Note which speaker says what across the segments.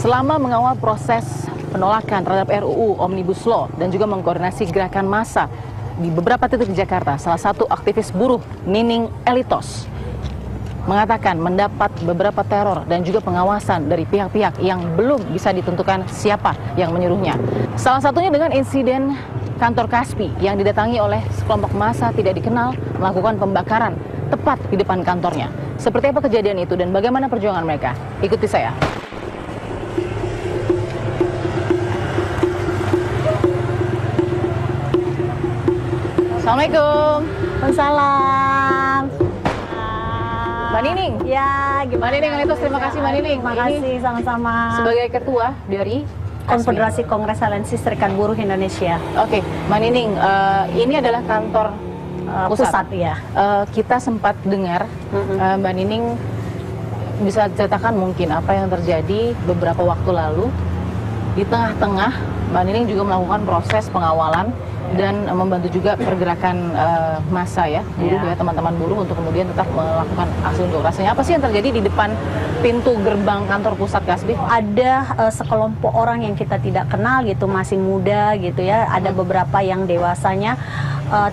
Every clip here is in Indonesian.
Speaker 1: Selama mengawal proses penolakan terhadap RUU Omnibus Law dan juga mengkoordinasi gerakan massa di beberapa titik di Jakarta, salah satu aktivis buruh, Nining Elitos, mengatakan mendapat beberapa teror dan juga pengawasan dari pihak-pihak yang belum bisa ditentukan siapa yang menyuruhnya. Salah satunya dengan insiden kantor Kasbi yang didatangi oleh sekelompok massa tidak dikenal melakukan pembakaran tepat di depan kantornya. Seperti apa kejadian itu dan bagaimana perjuangan mereka? Ikuti saya. Assalamualaikum.
Speaker 2: Waalaikumsalam.
Speaker 1: Mbak Nining.
Speaker 2: Ya, gimana?
Speaker 1: Mbak Nining Elitos, terima kasih Mbak Nining.
Speaker 2: Terima kasih, sama-sama.
Speaker 1: Sebagai ketua dari
Speaker 2: Konfederasi Kongres Aliansi Serikat Buruh Indonesia.
Speaker 1: Oke, Mbak Nining, ini adalah kantor pusat
Speaker 2: ya.
Speaker 1: Kita sempat dengar Mbak Nining bisa ceritakan mungkin apa yang terjadi beberapa waktu lalu. Di tengah-tengah Mbak Nining juga melakukan proses pengawalan dan membantu juga pergerakan massa ya, buruh ya, teman-teman buruh untuk kemudian tetap melakukan aksi unjuk rasanya. Apa sih yang terjadi di depan pintu gerbang kantor pusat Kasbi?
Speaker 2: Ada sekelompok orang yang kita tidak kenal gitu, masih muda gitu ya. Ada beberapa yang dewasanya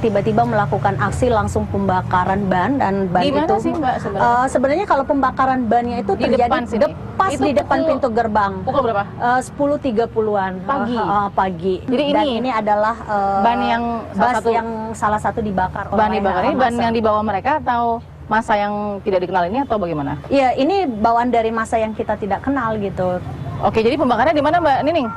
Speaker 2: tiba-tiba melakukan aksi langsung pembakaran ban, dan ban
Speaker 1: Gimana
Speaker 2: itu
Speaker 1: sih, Mbak, sebenarnya?
Speaker 2: Sebenarnya kalau pembakaran bannya itu
Speaker 1: Di
Speaker 2: terjadi
Speaker 1: depan sini?
Speaker 2: pas
Speaker 1: Itu
Speaker 2: di depan
Speaker 1: pukul-
Speaker 2: pintu gerbang.
Speaker 1: Pukul berapa?
Speaker 2: 10.30-an
Speaker 1: Pagi?
Speaker 2: Pagi.
Speaker 1: Jadi
Speaker 2: Dan ini adalah
Speaker 1: ban yang
Speaker 2: salah satu dibakar
Speaker 1: ban
Speaker 2: oleh
Speaker 1: dibakar ini ban
Speaker 2: massa.
Speaker 1: yang dibawa mereka atau massa yang tidak dikenal ini atau bagaimana?
Speaker 2: Iya, ini bawaan dari masa yang kita tidak kenal gitu.
Speaker 1: Oke, jadi pembakarannya di mana Mbak Nining?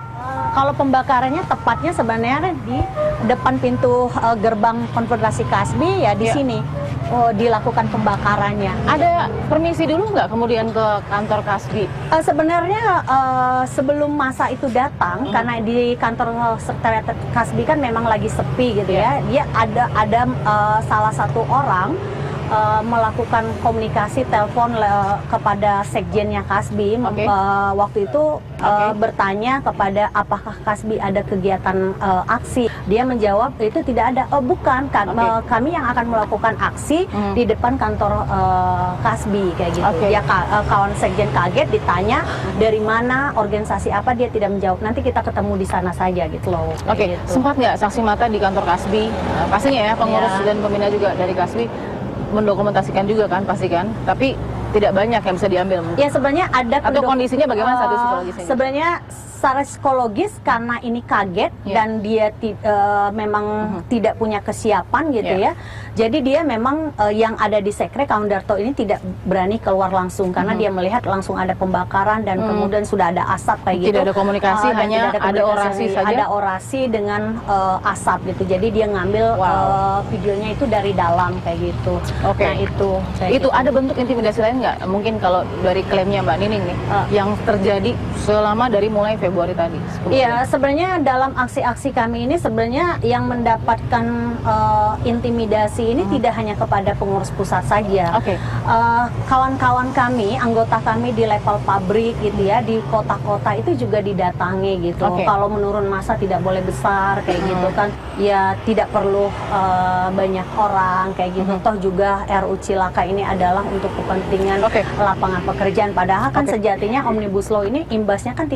Speaker 2: Kalau pembakarannya tepatnya sebenarnya di depan pintu gerbang Konfederasi Kasbi ya, di sini dilakukan pembakarannya.
Speaker 1: Ada permisi dulu nggak kemudian ke kantor Kasbi?
Speaker 2: Sebenarnya sebelum masa itu datang, karena di kantor sekretariat Kasbi kan memang lagi sepi gitu ya, dia ada salah satu orang melakukan komunikasi telepon kepada sekjennya Kasbi. Waktu itu bertanya kepada apakah Kasbi ada kegiatan aksi. Dia menjawab itu tidak ada. Oh bukan, kami yang akan melakukan aksi di depan kantor Kasbi kayak gitu. Dia kawan sekjen kaget, ditanya dari mana, organisasi apa, dia tidak menjawab. Nanti kita ketemu di sana saja gitu loh.
Speaker 1: Oke,
Speaker 2: gitu.
Speaker 1: sempat nggak saksi mata di kantor Kasbi? Pastinya ya, pengurus dan pembina juga dari Kasbi mendokumentasikan juga kan, pasti kan? Tapi tidak banyak yang bisa diambil.
Speaker 2: Ya sebenarnya ada.
Speaker 1: Atau kondisinya bagaimana saat itu psikologisnya?
Speaker 2: Sebenarnya secara psikologis karena ini kaget dan dia memang tidak punya kesiapan gitu ya. Jadi dia memang yang ada di Sekre, Kawan Darto ini tidak berani keluar langsung karena dia melihat langsung ada pembakaran dan kemudian sudah ada asap kayak gitu.
Speaker 1: Tidak ada komunikasi, hanya ada orasi saja.
Speaker 2: Ada orasi dengan asap gitu. Jadi dia ngambil videonya itu dari dalam kayak gitu.
Speaker 1: Nah itu ada bentuk intimidasi lain nggak? Mungkin kalau dari klaimnya Mbak Nining nih, yang terjadi selama dari mulai Februari tadi.
Speaker 2: Iya, sebenarnya dalam aksi-aksi kami ini sebenarnya yang mendapatkan intimidasi ini tidak hanya kepada pengurus pusat saja. Kawan-kawan kami, anggota kami di level pabrik gitu ya, di kota-kota itu juga didatangi gitu. Kalau menurun massa tidak boleh besar kayak gitu kan. Ya tidak perlu banyak orang kayak gitu. Toh juga RUU Cilaka ini adalah untuk kepentingan lapangan pekerjaan. Padahal kan sejatinya Omnibus Law ini imbasnya kan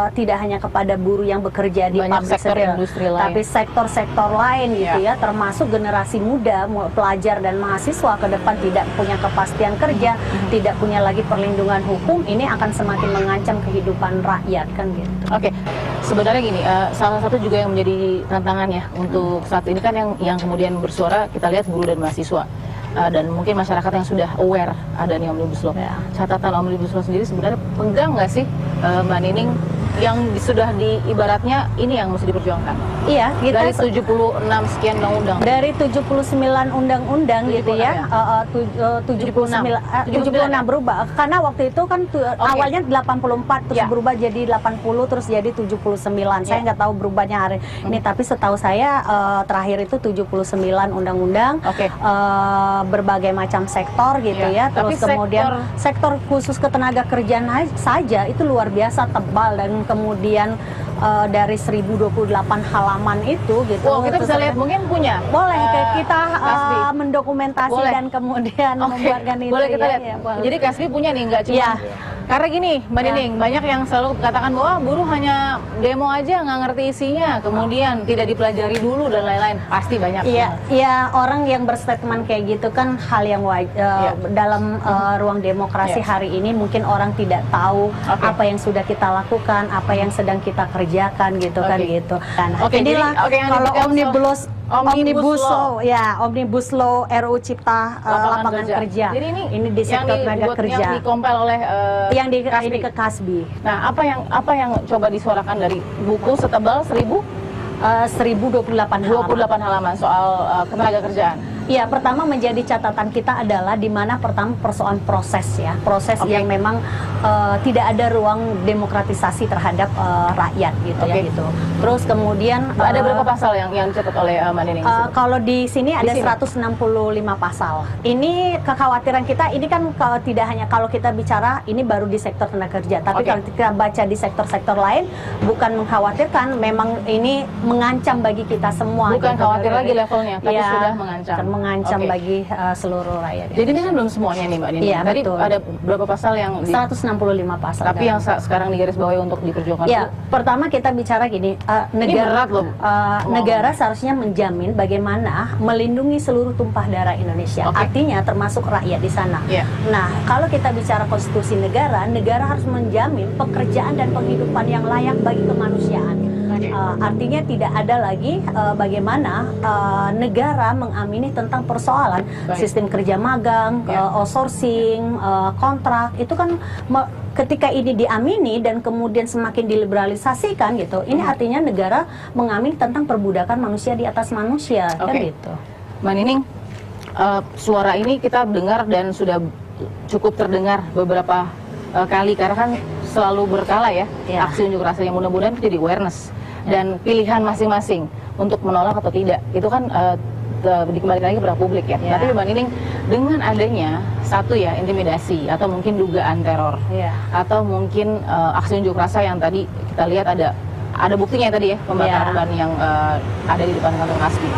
Speaker 2: tidak hanya kepada buruh yang bekerja di pabrik
Speaker 1: sektor industri lain,
Speaker 2: tapi sektor-sektor lain gitu ya, termasuk generasi muda, pelajar dan mahasiswa ke depan tidak punya kepastian kerja, tidak punya lagi perlindungan hukum, ini akan semakin mengancam kehidupan rakyat kan gitu.
Speaker 1: Sebenarnya gini, salah satu juga yang menjadi tantangan ya untuk saat ini kan yang kemudian bersuara, kita lihat buruh dan mahasiswa. Dan mungkin masyarakat yang sudah aware adanya Omnibus Law. Catatan Omnibus Law sendiri sebenarnya pegang nggak sih Mbak Nining yang sudah ibaratnya ini yang mesti diperjuangkan? Iya, kita dari 76 sekian undang-undang.
Speaker 2: Dari 79 undang-undang gitu ya, 76 berubah. Karena waktu itu kan awalnya 84 terus berubah jadi 80 terus jadi 79. Saya nggak tahu berubahnya hari ini, tapi setahu saya terakhir itu 79 undang-undang, berbagai macam sektor gitu ya. Terus tapi kemudian sektor khusus ketenaga kerjaan saja itu luar biasa tebal, dan kemudian dari 1028 halaman itu gitu.
Speaker 1: Kita bisa lihat, mungkin punya.
Speaker 2: Boleh kita mendokumentasi dan kemudian membuatkan itu.
Speaker 1: Boleh kita lihat. Jadi Kasbi punya nih, nggak cuma Karena gini, Mbak Nining, banyak yang selalu katakan bahwa buruh hanya demo aja, nggak ngerti isinya, kemudian tidak dipelajari dulu dan lain-lain. Pasti banyak.
Speaker 2: Iya, orang yang berstatement kayak gitu kan hal yang wajar. Dalam ruang demokrasi hari ini mungkin orang tidak tahu apa yang sudah kita lakukan, apa yang sedang kita kerjakan gitu kan gitu. Inilah kalau Omnibus Law, ya Omnibus Law RUU Cipta Lapangan Kerja.
Speaker 1: Jadi ini
Speaker 2: di sektor tenaga kerja.
Speaker 1: Yang dikompil oleh
Speaker 2: yang ini ke Kasbi.
Speaker 1: Nah, apa yang coba disuarakan dari buku setebal
Speaker 2: 1028
Speaker 1: halaman soal ketenaga kerjaan?
Speaker 2: Ya, pertama menjadi catatan kita adalah di mana pertama persoalan proses ya, proses yang memang tidak ada ruang demokratisasi terhadap rakyat gitu ya gitu. Terus kemudian
Speaker 1: ada berapa pasal yang dicatat oleh Mbak Nining?
Speaker 2: Kalau di sini ada 165 pasal. Ini kekhawatiran kita ini kan tidak hanya kalau kita bicara ini baru di sektor tenaga kerja, tapi kalau kita baca di sektor-sektor lain bukan mengkhawatirkan, memang ini mengancam bagi kita semua.
Speaker 1: Bukan gitu. Khawatir lagi levelnya, tapi
Speaker 2: ya,
Speaker 1: sudah mengancam
Speaker 2: bagi seluruh rakyat.
Speaker 1: Jadi ini kan belum semuanya nih Mbak Nining.
Speaker 2: Iya,
Speaker 1: tadi
Speaker 2: betul.
Speaker 1: ada berapa pasal yang
Speaker 2: 165 pasal.
Speaker 1: Tapi yang sekarang digarisbawahi untuk diperjuangkan.
Speaker 2: Ya, pertama kita bicara gini, negara negara seharusnya menjamin bagaimana melindungi seluruh tumpah darah Indonesia. Artinya termasuk rakyat di sana. Nah, kalau kita bicara konstitusi negara, negara harus menjamin pekerjaan dan penghidupan yang layak bagi kemanusiaan. Artinya tidak ada lagi bagaimana negara mengamini tentang persoalan sistem kerja magang, outsourcing, kontrak. Itu kan ketika ini diamini dan kemudian semakin diliberalisasikan gitu, ini artinya negara mengamini tentang perbudakan manusia di atas manusia, kan gitu.
Speaker 1: Mbak Nining, suara ini kita dengar dan sudah cukup terdengar beberapa kali karena kan selalu berkala ya aksi unjuk rasa yang mudah-mudahan jadi awareness dan pilihan masing-masing untuk menolak atau tidak itu kan dikembalikan lagi kepada publik ya. Tapi Mbak Nining, dengan adanya satu ya intimidasi atau mungkin dugaan teror atau mungkin aksi unjuk rasa yang tadi kita lihat ada buktinya tadi ya, pembakaran ban yang ada di depan kantor Kasbi.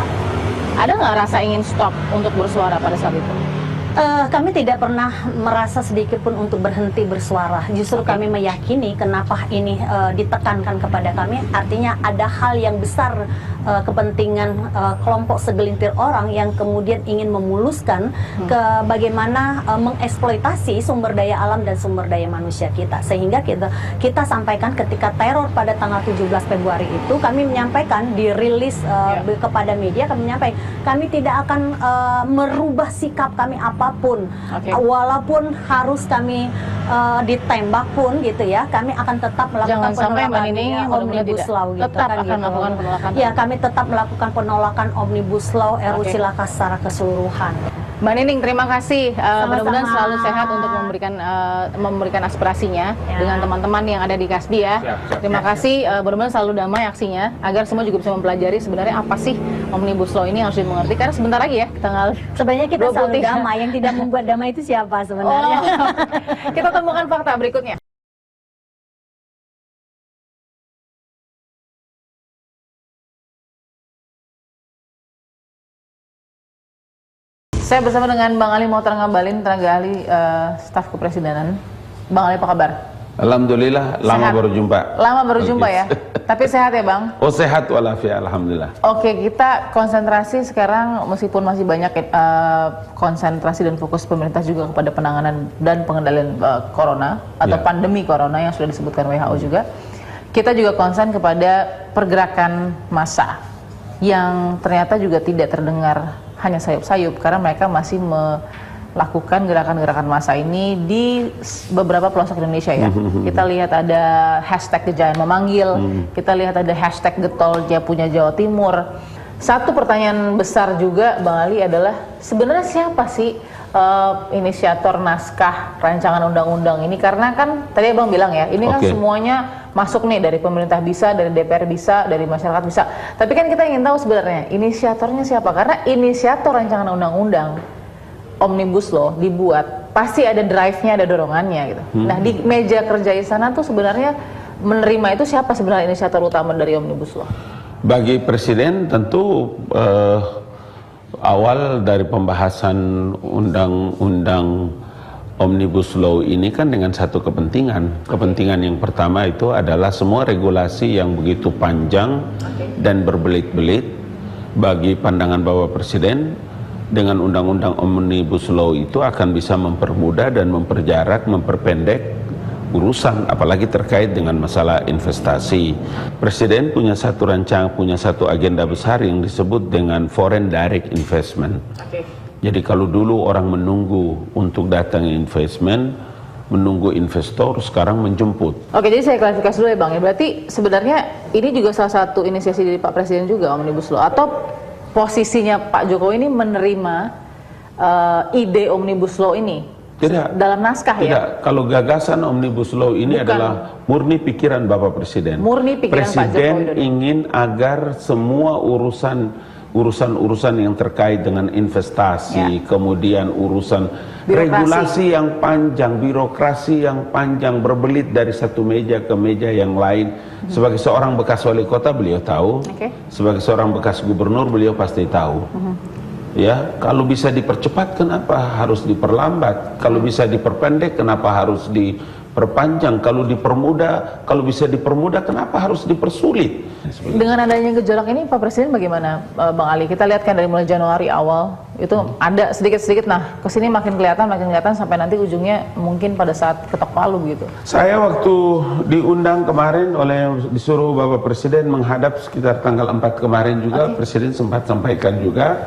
Speaker 1: Ada nggak rasa ingin stop untuk bersuara pada saat itu?
Speaker 2: Kami tidak pernah merasa sedikit pun untuk berhenti bersuara. Justru kami meyakini kenapa ini ditekankan kepada kami. Artinya ada hal yang besar, kepentingan kelompok segelintir orang yang kemudian ingin memuluskan ke bagaimana mengeksploitasi sumber daya alam dan sumber daya manusia kita. Sehingga kita sampaikan ketika teror pada tanggal 17 Februari itu, kami menyampaikan dirilis kepada media, kami menyampaikan kami tidak akan merubah sikap kami apapun, walaupun harus kami ditembak pun gitu ya, kami akan tetap melakukan penolakan Omnibus Law gitu.
Speaker 1: Tetap akan melakukan penolakan.
Speaker 2: Ya, kami tetap melakukan penolakan Omnibus Law RUU Cilaka secara keseluruhan.
Speaker 1: Mbak Nining, terima kasih. Mudah-mudahan selalu sehat untuk memberikan aspirasinya dengan teman-teman yang ada di Kasbi ya. Terima kasih. Mudah-mudahan selalu damai aksinya agar semua juga bisa mempelajari sebenarnya apa sih Omnibus Law ini harus dimengerti karena sebentar lagi ya tanggal.
Speaker 2: Sebenarnya kita selalu damai, yang tidak membuat damai itu siapa sebenarnya?
Speaker 1: Kita temukan fakta berikutnya. Saya bersama dengan Bang Ali Mohtar Ngabalin, tenaga ahli staf kepresidenan. Bang Ali, apa kabar?
Speaker 3: Alhamdulillah, lama baru jumpa.
Speaker 1: Lama baru jumpa ya, tapi sehat ya Bang?
Speaker 3: Oh sehat walafiat, alhamdulillah.
Speaker 1: Oke, kita konsentrasi sekarang meskipun masih banyak konsentrasi dan fokus pemerintah juga kepada penanganan dan pengendalian corona atau pandemi corona yang sudah disebutkan WHO juga. Kita juga konsen kepada pergerakan massa yang ternyata juga tidak terdengar hanya sayup-sayup karena mereka masih melakukan gerakan-gerakan massa ini di beberapa pelosok Indonesia ya. Kita lihat ada hashtag Gejayan Memanggil, kita lihat ada hashtag Getol Punya Jawa Timur. Satu pertanyaan besar juga Bang Ali adalah sebenarnya siapa sih inisiator naskah rancangan undang-undang ini? Karena kan tadi Abang bilang ya, ini kan semuanya masuk nih, dari pemerintah bisa, dari DPR bisa, dari masyarakat bisa. Tapi kan kita ingin tahu sebenarnya inisiatornya siapa? Karena inisiator rancangan undang-undang Omnibus Law dibuat, pasti ada drive-nya, ada dorongannya gitu. Nah di meja kerja istana tuh sebenarnya menerima itu siapa sebenarnya inisiator utama dari Omnibus Law?
Speaker 3: Bagi Presiden tentu awal dari pembahasan undang-undang Omnibus Law ini kan dengan satu kepentingan. Kepentingan yang pertama itu adalah semua regulasi yang begitu panjang dan berbelit-belit bagi pandangan Bapak Presiden dengan Undang-Undang Omnibus Law itu akan bisa mempermudah dan memperjarak, memperpendek urusan, apalagi terkait dengan masalah investasi. Presiden punya satu rancangan, punya satu agenda besar yang disebut dengan Foreign Direct Investment. Jadi kalau dulu orang menunggu untuk datang investment, menunggu investor, sekarang menjemput.
Speaker 1: Oke, jadi saya klarifikasi dulu ya Bang. Ya, berarti sebenarnya ini juga salah satu inisiasi dari Pak Presiden juga Omnibus Law, atau posisinya Pak Jokowi ini menerima ide Omnibus Law ini?
Speaker 3: Tidak.
Speaker 1: Dalam naskah
Speaker 3: Tidak.
Speaker 1: ya?
Speaker 3: Kalau gagasan Omnibus Law ini adalah murni pikiran Bapak Presiden.
Speaker 1: Murni pikiran Pak Jokowi.
Speaker 3: Presiden ingin agar semua urusan yang terkait dengan investasi, kemudian urusan regulasi yang panjang, birokrasi yang panjang, berbelit dari satu meja ke meja yang lain. Sebagai seorang bekas wali kota beliau tahu, sebagai seorang bekas gubernur beliau pasti tahu. Ya, kalau bisa dipercepat kenapa harus diperlambat? Kalau bisa diperpendek kenapa harus diperpanjang? Kalau bisa dipermudah kenapa harus dipersulit?
Speaker 1: Dengan adanya gejolak ini Pak Presiden bagaimana Bang Ali? Kita lihat kan dari mulai Januari awal itu ada sedikit-sedikit, nah kesini makin kelihatan sampai nanti ujungnya mungkin pada saat ketok palu gitu.
Speaker 3: Saya waktu diundang kemarin disuruh Bapak Presiden menghadap sekitar tanggal 4 kemarin juga, Presiden sempat sampaikan juga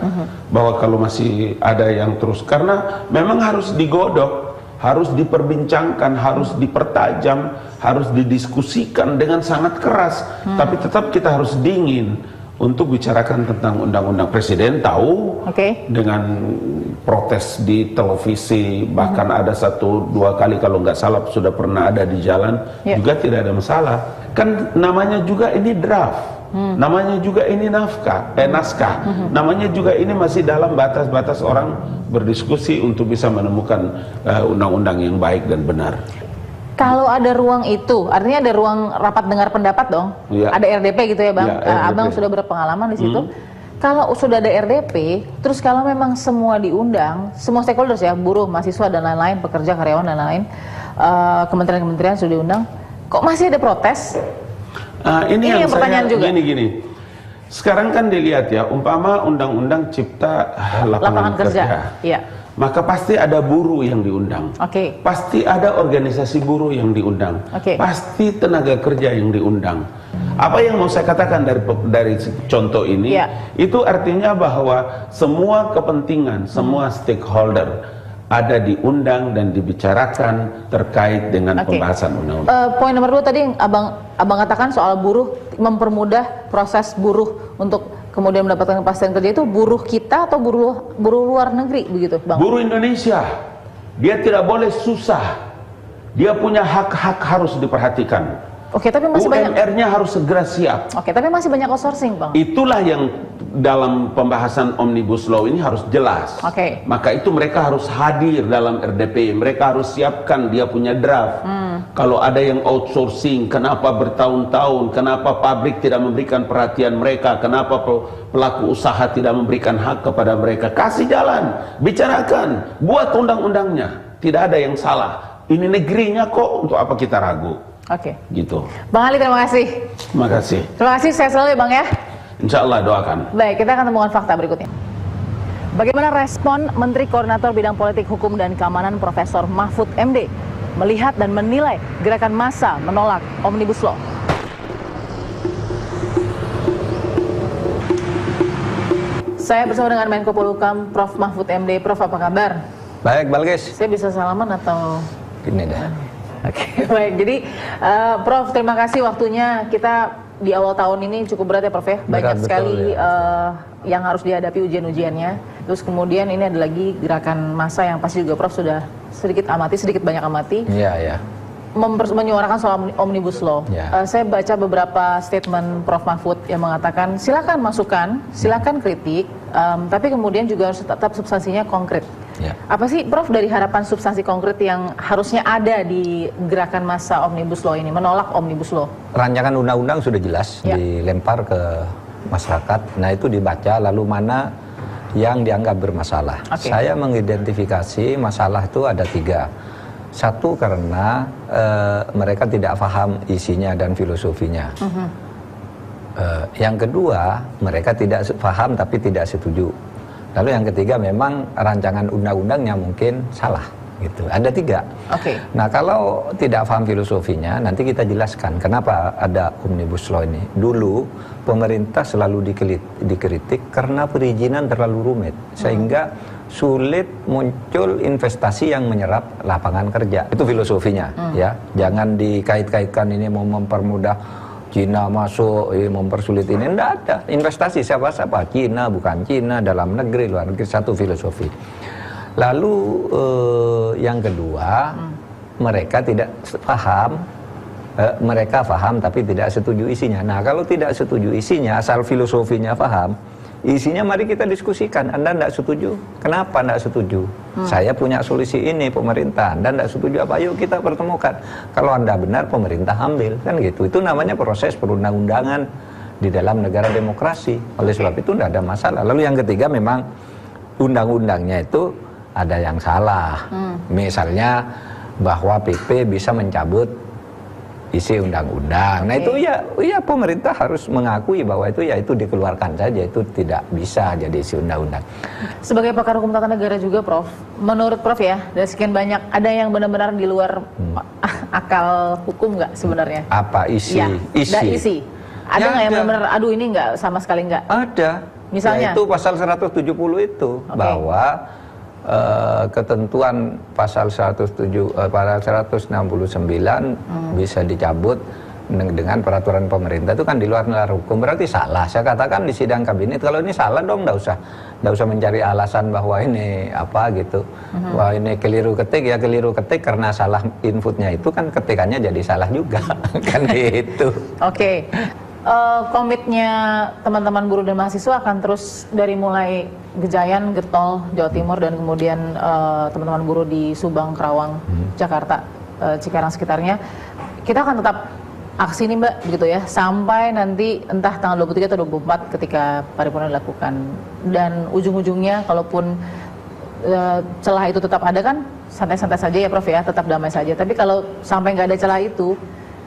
Speaker 3: bahwa kalau masih ada yang terus, karena memang harus digodok, harus diperbincangkan, harus dipertajam, harus didiskusikan dengan sangat keras. Tapi tetap kita harus dingin untuk bicarakan tentang undang-undang. Presiden tahu dengan protes di televisi, bahkan ada 1-2 kali kalau nggak salah sudah pernah ada di jalan, juga tidak ada masalah. Kan namanya juga ini draft. Namanya juga ini naskah, namanya juga ini masih dalam batas-batas orang berdiskusi untuk bisa menemukan undang-undang yang baik dan benar.
Speaker 1: Kalau ada ruang itu, artinya ada ruang rapat dengar pendapat dong. Ada RDP gitu ya Bang. Abang sudah berpengalaman di situ. Kalau sudah ada RDP, terus kalau memang semua diundang, semua stakeholders ya, buruh, mahasiswa dan lain-lain, pekerja, karyawan dan lain-lain, kementerian-kementerian sudah diundang, kok masih ada protes?
Speaker 3: Ini yang
Speaker 1: pertanyaan juga.
Speaker 3: Gini. Sekarang kan dilihat ya, umpama undang-undang cipta lapangan kerja. Maka pasti ada buruh yang diundang, pasti ada organisasi buruh yang diundang, pasti tenaga kerja yang diundang. Apa yang mau saya katakan dari contoh ini, itu artinya bahwa semua kepentingan, semua stakeholder ada diundang dan dibicarakan terkait dengan pembahasan undang-undang.
Speaker 1: Poin nomor 2 tadi yang abang katakan soal buruh, mempermudah proses buruh untuk kemudian mendapatkan kepastian kerja, itu buruh kita atau buruh luar negeri begitu Bang?
Speaker 3: Buruh Indonesia, dia tidak boleh susah, dia punya hak-hak harus diperhatikan.
Speaker 1: Tapi masih
Speaker 3: UMR-nya harus segera siap.
Speaker 1: Tapi masih banyak outsourcing Bang.
Speaker 3: Itulah yang dalam pembahasan Omnibus Law ini harus jelas. Maka itu mereka harus hadir dalam RDP, mereka harus siapkan dia punya draft. Kalau ada yang outsourcing, kenapa bertahun-tahun, kenapa pabrik tidak memberikan perhatian mereka, kenapa pelaku usaha tidak memberikan hak kepada mereka, kasih jalan, bicarakan, buat undang-undangnya, tidak ada yang salah. Ini negerinya kok, untuk apa kita ragu? Gitu.
Speaker 1: Bang Ali, terima kasih.
Speaker 3: Terima kasih.
Speaker 1: Terima kasih, saya selalu ya Bang ya.
Speaker 3: Insya Allah, doakan.
Speaker 1: Baik, kita akan temukan fakta berikutnya. Bagaimana respon Menteri Koordinator Bidang Politik Hukum dan Keamanan Profesor Mahfud MD melihat dan menilai gerakan massa menolak Omnibus Law? Saya bersama dengan Menko Polhukam, Prof. Mahfud MD. Prof, apa kabar?
Speaker 4: Baik, Balkis.
Speaker 1: Saya bisa salaman atau?
Speaker 4: Ini dah.
Speaker 1: Baik. Jadi, Prof, terima kasih waktunya. Kita di awal tahun ini cukup berat ya Prof ya, banyak sekali yang harus dihadapi ujian-ujiannya. Terus kemudian ini ada lagi gerakan massa yang pasti juga Prof sudah sedikit banyak amati. Menyuarakan soal Omnibus Law. Saya baca beberapa statement Prof Mahfud yang mengatakan silakan masukan, silakan kritik, tapi kemudian juga harus tetap substansinya konkret. Apa sih Prof dari harapan substansi konkret yang harusnya ada di gerakan massa Omnibus Law ini, menolak Omnibus Law?
Speaker 4: Rancangan undang-undang sudah jelas dilempar ke masyarakat. Nah, itu dibaca, lalu mana yang dianggap bermasalah.
Speaker 1: Oke.
Speaker 4: Saya mengidentifikasi masalah itu ada 3. Satu, karena mereka tidak paham isinya dan filosofinya. Yang kedua, mereka tidak paham tapi tidak setuju. Lalu yang ketiga, memang rancangan undang-undangnya mungkin salah. Gitu. Ada 3.
Speaker 1: Oke.
Speaker 4: Nah, kalau tidak paham filosofinya, nanti kita jelaskan kenapa ada Omnibus Law ini. Dulu pemerintah selalu dikritik karena perizinan terlalu rumit, sehingga sulit muncul investasi yang menyerap lapangan kerja. Itu filosofinya, ya. Jangan dikait-kaitkan ini mau mempermudah Cina masuk, mempersulit ini. Tidak ada investasi siapa-siapa, Cina bukan Cina, dalam negeri, luar negeri, satu filosofi. Lalu yang kedua, mereka tidak paham, mereka paham tapi tidak setuju isinya. Nah, kalau tidak setuju isinya, asal filosofinya paham, isinya mari kita diskusikan. Anda tidak setuju, kenapa tidak setuju? Saya punya solusi ini, pemerintah. Anda tidak setuju apa? Yuk kita pertemukan. Kalau Anda benar, pemerintah ambil, kan gitu. Itu namanya proses perundang-undangan di dalam negara demokrasi. Oleh sebab itu tidak ada masalah. Lalu yang ketiga, memang undang-undangnya itu ada yang salah. Misalnya bahwa PP bisa mencabut isi undang-undang. Nah, itu ya pemerintah harus mengakui bahwa itu dikeluarkan saja, itu tidak bisa jadi isi undang-undang.
Speaker 1: Sebagai pakar hukum tata negara juga, Prof, menurut Prof ya, dari sekian banyak, ada yang benar-benar di luar akal hukum nggak sebenarnya?
Speaker 4: Apa isi?
Speaker 1: Ya, isi. Ada
Speaker 4: Ya,
Speaker 1: nggak yang
Speaker 4: ada.
Speaker 1: benar-benar, aduh ini nggak, sama sekali nggak?
Speaker 4: Ada.
Speaker 1: Misalnya?
Speaker 4: Yaitu pasal 170 itu, bahwa ketentuan pasal 169 bisa dicabut dengan peraturan pemerintah, itu kan di luar nalar hukum, berarti salah. Saya katakan di sidang kabinet, kalau ini salah dong, nggak usah mencari alasan bahwa ini apa gitu, wah ini keliru ketik karena salah inputnya, itu kan ketikannya jadi salah juga. Kan gitu.
Speaker 1: Oke. Komitnya teman-teman buruh dan mahasiswa akan terus dari mulai Gejayan, Getol, Jawa Timur, dan kemudian teman-teman buruh di Subang, Kerawang, Jakarta, Cikarang sekitarnya. Kita akan tetap aksi ini, Mbak, begitu ya, sampai nanti entah tanggal 23 atau 24 ketika paripurna dilakukan. Dan ujung-ujungnya, kalaupun celah itu tetap ada, kan santai-santai saja ya, Prof ya, tetap damai saja. Tapi kalau sampai nggak ada celah itu,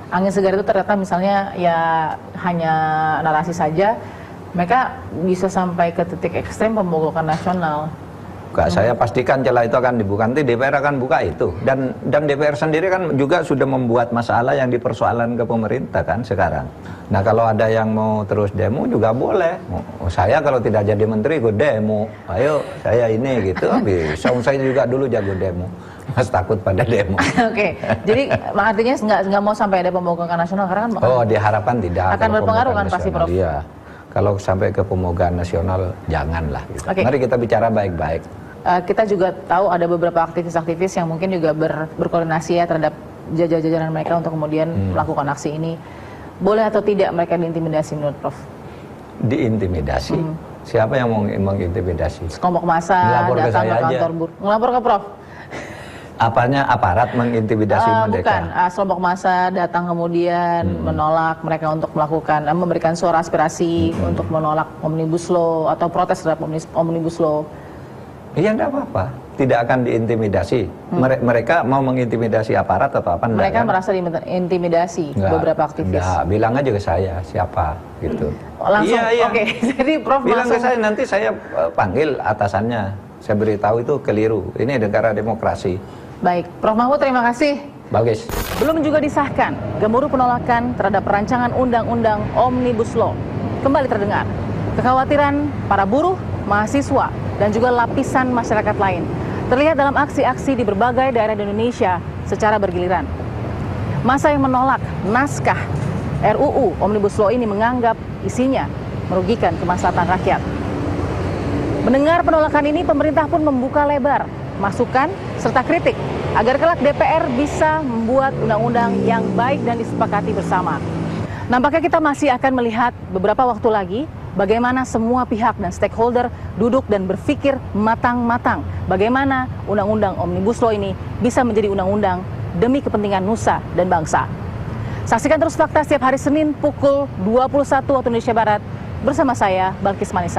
Speaker 1: angin segar itu ternyata misalnya ya hanya narasi saja, mereka bisa sampai ke titik ekstrem pemogokan nasional.
Speaker 4: Enggak, saya pastikan celah itu akan dibuka. Nanti DPR akan buka itu. Dan DPR sendiri kan juga sudah membuat masalah yang dipersoalan ke pemerintah kan sekarang. Nah, kalau ada yang mau terus demo juga boleh. Saya kalau tidak jadi menteri ikut demo. Ayo, saya ini gitu. Bisa. Saya juga dulu jago demo. Mas takut pada demo.
Speaker 1: Oke, jadi artinya nggak mau sampai ada pemogokan nasional karena kan
Speaker 4: diharapkan tidak.
Speaker 1: akan berpengaruh kan pasti, Prof.
Speaker 4: Iya. Kalau sampai ke pemogokan nasional, janganlah. Gitu.
Speaker 1: Oke.
Speaker 4: Mari kita bicara baik-baik.
Speaker 1: Kita juga tahu ada beberapa aktivis-aktivis yang mungkin juga berkoordinasi ya terhadap jajaran mereka untuk kemudian melakukan aksi ini. Boleh atau tidak mereka diintimidasi menurut Prof?
Speaker 4: Diintimidasi? Siapa yang mau mengintimidasi?
Speaker 1: Kelompok massa
Speaker 4: Ngelapor ke
Speaker 1: datang
Speaker 4: saya
Speaker 1: ke
Speaker 4: aja.
Speaker 1: kantor buruh. Ngelapor ke Prof?
Speaker 4: Apanya aparat mengintimidasi mereka?
Speaker 1: Bukan, kelompok massa datang kemudian menolak mereka untuk melakukan, memberikan suara aspirasi untuk menolak Omnibus Law atau protes terhadap Omnibus Law.
Speaker 4: Iya, enggak apa-apa. Tidak akan diintimidasi. Mereka mau mengintimidasi aparat atau apa? Enggak,
Speaker 1: Mereka
Speaker 4: kan?
Speaker 1: merasa diintimidasi beberapa aktivis.
Speaker 4: Enggak, bilang aja ke saya siapa gitu.
Speaker 1: Langsung,
Speaker 4: Iya.
Speaker 1: oke. Jadi Prof
Speaker 4: Bilang
Speaker 1: langsung
Speaker 4: ke saya, nanti saya panggil atasannya. Saya beritahu itu keliru. Ini negara demokrasi.
Speaker 1: Baik, Prof Mahfud terima kasih.
Speaker 4: Bagus.
Speaker 1: Belum juga disahkan, gemuruh penolakan terhadap rancangan undang-undang Omnibus Law kembali terdengar. Kekhawatiran para buruh, mahasiswa, dan juga lapisan masyarakat lain terlihat dalam aksi-aksi di berbagai daerah di Indonesia secara bergiliran. Massa yang menolak naskah RUU Omnibus Law ini menganggap isinya merugikan kemaslahatan rakyat. Mendengar penolakan ini, pemerintah pun membuka lebar masukan serta kritik agar kelak DPR bisa membuat undang-undang yang baik dan disepakati bersama. Nampaknya kita masih akan melihat beberapa waktu lagi bagaimana semua pihak dan stakeholder duduk dan berpikir matang-matang bagaimana undang-undang Omnibus Law ini bisa menjadi undang-undang demi kepentingan nusa dan bangsa. Saksikan terus Fakta setiap hari Senin pukul 21 waktu Indonesia Barat bersama saya, Balkis Manisa.